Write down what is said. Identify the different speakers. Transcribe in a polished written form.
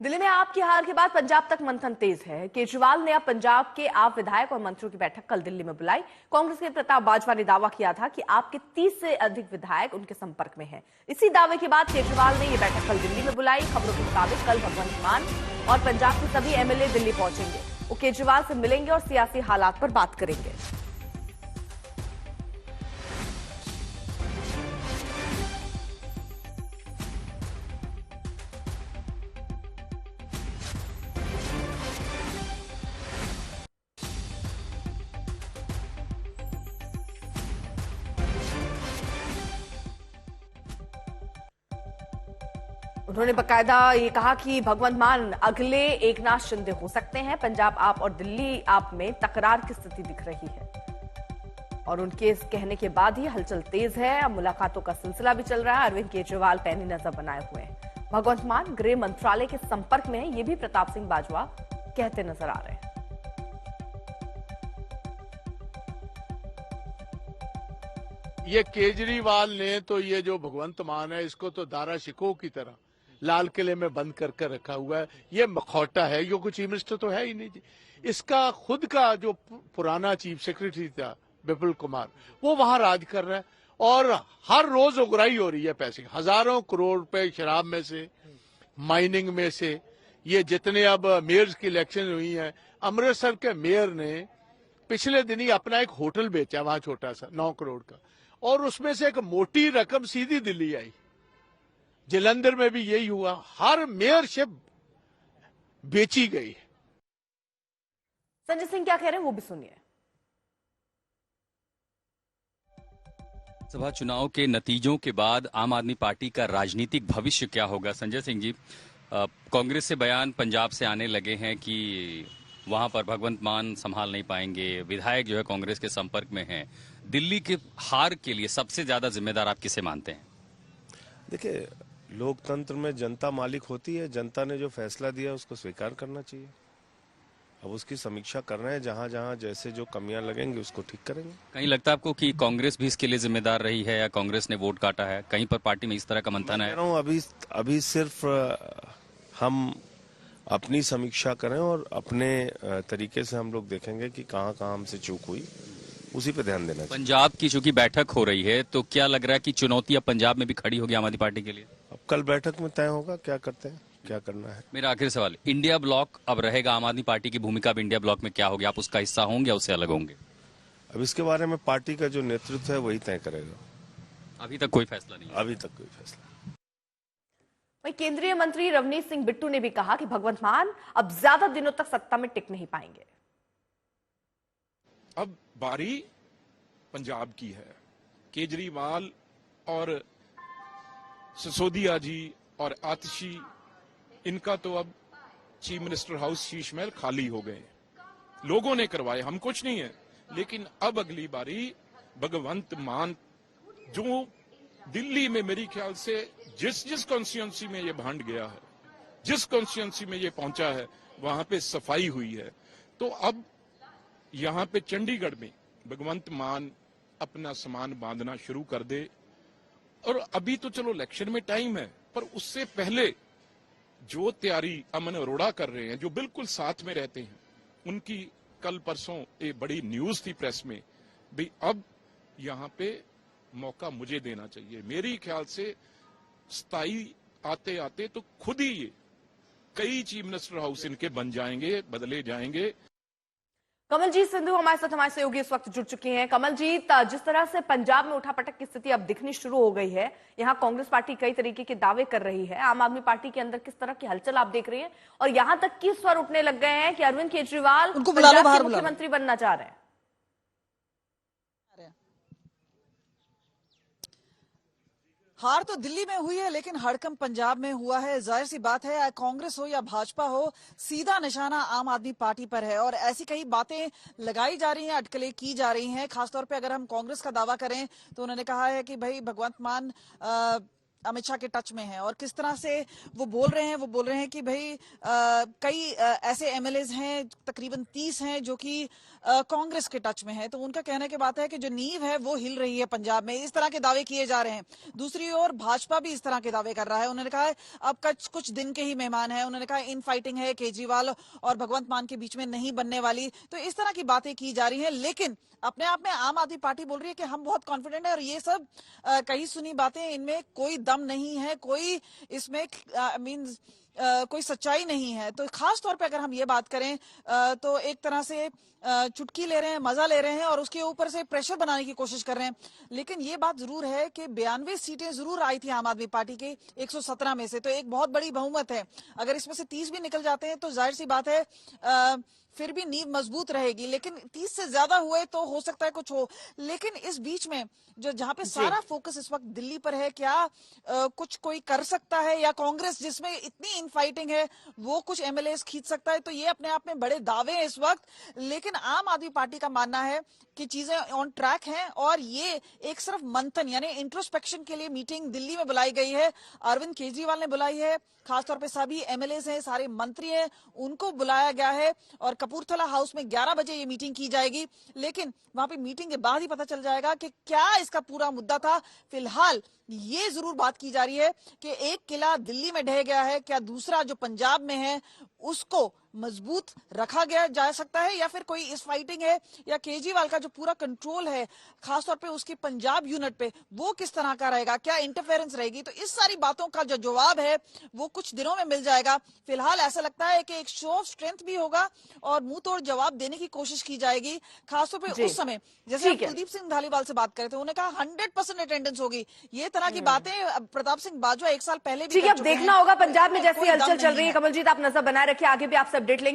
Speaker 1: दिल्ली में आपकी हार के बाद पंजाब तक मंथन तेज है। केजरीवाल ने अब पंजाब के आप विधायक और मंत्रियों की बैठक कल दिल्ली में बुलाई। कांग्रेस के प्रताप बाजवा ने दावा किया था कि आपके 30 से अधिक विधायक उनके संपर्क में हैं। इसी दावे के बाद केजरीवाल ने यह बैठक कल दिल्ली में बुलाई। खबरों के मुताबिक कल भगवंत मान और पंजाब के सभी एमएलए दिल्ली पहुंचेंगे। वो केजरीवाल से मिलेंगे और सियासी हालात पर बात करेंगे। उन्होंने बकायदा ये कहा कि भगवंत मान अगले एकनाथ शिंदे हो सकते हैं। पंजाब आप और दिल्ली आप में तकरार की स्थिति दिख रही है और उनके इस कहने के बाद ही हलचल तेज है। अब मुलाकातों का सिलसिला भी चल रहा है। अरविंद केजरीवाल पैनी नजर बनाए हुए हैं। भगवंत मान गृह मंत्रालय के संपर्क में है, ये भी प्रताप सिंह बाजवा कहते नजर आ रहे हैं।
Speaker 2: ये केजरीवाल ने तो ये जो भगवंत मान है इसको तो दारा शिकोह की तरह लाल किले में बंद करके रखा हुआ है। ये मखौटा है, ये कोई चीफ मिनिस्टर तो है ही नहीं जी। इसका खुद का जो पुराना चीफ सेक्रेटरी था विपुल कुमार, वो वहां राज कर रहा है और हर रोज उगराही हो रही है पैसे, हजारों करोड़ रुपए शराब में से, माइनिंग में से। ये जितने अब मेयर्स की इलेक्शन हुई है, अमृतसर के मेयर ने पिछले दिन ही अपना एक होटल बेचा वहां, छोटा सा 9 करोड़ का, और उसमें से एक मोटी रकम सीधी दिल्ली आई। जलंधर में भी यही हुआ, हर मेयरशिप बेची गई।
Speaker 1: संजय सिंह क्या कह रहे हैं वो भी सुनिए।
Speaker 3: सभा चुनाव के नतीजों के बाद आम आदमी पार्टी का राजनीतिक भविष्य क्या होगा? संजय सिंह जी, कांग्रेस से बयान पंजाब से आने लगे हैं कि वहां पर भगवंत मान संभाल नहीं पाएंगे, विधायक जो है कांग्रेस के संपर्क में हैं। दिल्ली के हार के लिए सबसे ज्यादा जिम्मेदार आप किसे मानते हैं?
Speaker 4: देखिए, लोकतंत्र में जनता मालिक होती है। जनता ने जो फैसला दिया उसको स्वीकार करना चाहिए। अब उसकी समीक्षा कर रहे हैं, जहां जहां जैसे जो कमियां लगेंगी उसको ठीक करेंगे।
Speaker 3: कहीं लगता है आपको कि कांग्रेस भी इसके लिए जिम्मेदार रही है या कांग्रेस ने वोट काटा है? कहीं पर पार्टी में इस तरह का मंथन है?
Speaker 4: अभी सिर्फ हम अपनी समीक्षा करें और अपने तरीके से हम लोग देखेंगे कि कहां कहां हमसे चूक हुई, उसी पे ध्यान देना चाहिए।
Speaker 3: पंजाब की चूंकि बैठक हो रही है तो क्या लग रहा है कि चुनौती अब पंजाब में भी खड़ी होगी आम आदमी पार्टी के लिए?
Speaker 4: अब कल बैठक में तय होगा क्या करते हैं, क्या करना है।
Speaker 3: मेरा आखिरी सवाल, इंडिया ब्लॉक अब रहेगा, आम आदमी पार्टी की भूमिका अब इंडिया ब्लॉक में क्या होगी? आप उसका हिस्सा होंगे या उससे अलग होंगे?
Speaker 4: अब इसके बारे में पार्टी का जो नेतृत्व है वही तय करेगा।
Speaker 3: अभी तक कोई फैसला नहीं?
Speaker 4: अभी तक कोई फैसला।
Speaker 1: वहीं केंद्रीय मंत्री रवनीत सिंह बिट्टू ने भी कहा कि भगवंत मान अब ज्यादा दिनों तक सत्ता में टिक नहीं पाएंगे।
Speaker 5: अब बारी पंजाब की है। केजरीवाल और सिसोदिया जी और आतिशी, इनका तो अब chief minister house Sheesh Mahal खाली हो गए। लोगों ने करवाए, हम कुछ नहीं है। लेकिन अब अगली बारी भगवंत मान, जो दिल्ली में मेरी ख्याल से जिस कॉन्स्टिट्यूंसी में ये भांड गया है, जिस कॉन्स्टिट्यूंसी में ये पहुंचा है, वहां पे सफाई हुई है। तो अब यहां पे चंडीगढ़ में भगवंत मान अपना सामान बांधना शुरू कर दे। और अभी तो चलो इलेक्शन में टाइम है, पर उससे पहले जो तैयारी अमन अरोड़ा कर रहे हैं, जो बिल्कुल साथ में रहते हैं, उनकी कल परसों एक बड़ी न्यूज थी प्रेस में भी। अब यहां पे मौका मुझे देना चाहिए। मेरी ख्याल से 27 आते आते तो खुद ही ये कई चीफ मिनिस्टर हाउस इनके बन जाएंगे, बदले जाएंगे।
Speaker 1: कमलजीत सिंधु हमारे साथ, हमारे सहयोगी इस वक्त जुड़ चुके हैं। कमलजीत, जिस तरह से पंजाब में उठापटक की स्थिति अब दिखनी शुरू हो गई है, यहाँ कांग्रेस पार्टी कई तरीके के दावे कर रही है, आम आदमी पार्टी के अंदर किस तरह की हलचल आप देख रही हैं, और यहां तक कि स्वर उठने लग गए हैं कि अरविंद केजरीवाल पंजाब के मुख्यमंत्री बनना चाह रहे हैं।
Speaker 6: हार तो दिल्ली में हुई है, लेकिन हड़कंप पंजाब में हुआ है। जाहिर सी बात है, कांग्रेस हो या भाजपा हो, सीधा निशाना आम आदमी पार्टी पर है और ऐसी कई बातें लगाई जा रही हैं, अटकलें की जा रही हैं। खासतौर पे अगर हम कांग्रेस का दावा करें तो उन्होंने कहा है कि भाई भगवंत मान अमित शाह के टच में है। और किस तरह से वो बोल रहे हैं कि भाई कई ऐसे एमएलएज हैं, तकरीबन 30 हैं, जो कि कांग्रेस के टच में है, तो उनका कहने की बात है कि जो नींव है वो हिल रही है पंजाब में, इस तरह के दावे किए जा रहे हैं। दूसरी ओर भाजपा भी इस तरह के दावे कर रहा है। उन्होंने कहा है अब कुछ दिन के ही मेहमान है, उन्होंने कहा इन फाइटिंग है केजरीवाल और भगवंत मान के बीच में नहीं बनने वाली, तो इस तरह की बातें की जा रही है। लेकिन अपने आप में आम आदमी पार्टी बोल रही है कि हम बहुत कॉन्फिडेंट है और ये सब कही सुनी बातें, इनमें कोई दम नहीं है, कोई इसमें मींस कोई सच्चाई नहीं है। तो खास तौर पे अगर हम ये बात करें तो एक तरह से चुटकी ले रहे हैं, मजा ले रहे हैं और उसके ऊपर से प्रेशर बनाने की कोशिश कर रहे हैं। लेकिन ये बात जरूर है कि 92 सीटें जरूर आई थी आम आदमी पार्टी की 117 में से, तो एक बहुत बड़ी बहुमत है। अगर इसमें से 30 भी निकल जाते हैं तो जाहिर सी बात है फिर भी नींव मजबूत रहेगी। लेकिन 30 से ज्यादा हुए तो हो सकता है कुछ हो। लेकिन इस बीच में जो जहां पे सारा फोकस इस वक्त दिल्ली पर है, क्या कुछ कोई कर सकता है या कांग्रेस जिसमें इतनी इनफाइटिंग है वो कुछ एमएलएस खींच सकता है, तो ये अपने आप में बड़े दावे हैं इस वक्त। लेकिन आम आदमी पार्टी का मानना है कि चीजें ऑन ट्रैक हैं और ये एक सिर्फ मंथन यानी इंट्रोस्पेक्शन के लिए मीटिंग दिल्ली में बुलाई गई है। अरविंद केजरीवाल ने बुलाई है, खासतौर पे सभी एमएलए हैं, सारे मंत्री हैं, उनको बुलाया गया है और कपूरथला हाउस में 11 बजे ये मीटिंग की जाएगी। लेकिन वहां पे मीटिंग के बाद ही पता चल जाएगा कि क्या इसका पूरा मुद्दा था। फिलहाल ये जरूर बात की जा रही है कि एक किला दिल्ली में ढह गया है, क्या दूसरा जो पंजाब में है उसको मजबूत रखा गया जा सकता है, या फिर कोई इस फाइटिंग है, या केजरीवाल का जो पूरा कंट्रोल है खासतौर पे उसकी पंजाब यूनिट पे वो किस तरह का रहेगा, क्या इंटरफेरेंस रहेगी। तो इस सारी बातों का जो जवाब है वो कुछ दिनों में मिल जाएगा। फिलहाल ऐसा लगता है कि एक शो ऑफ स्ट्रेंथ भी होगा और मुंह तोड़ जवाब देने की कोशिश की जाएगी। खासतौर पे उस समय जैसे हम कुलदीप सिंह धालीवाल से बात करे थे, उन्होंने कहा 100% अटेंडेंस होगी। ये तरह की बातें प्रताप सिंह बाजवा 1 साल पहले भी
Speaker 1: ठीक है, अब देखना होगा पंजाब में जैसी हलचल चल रही है। कमलजीत, आप नजर बनाए रखिए, आगे भी आपसे अपडेट लेंगे।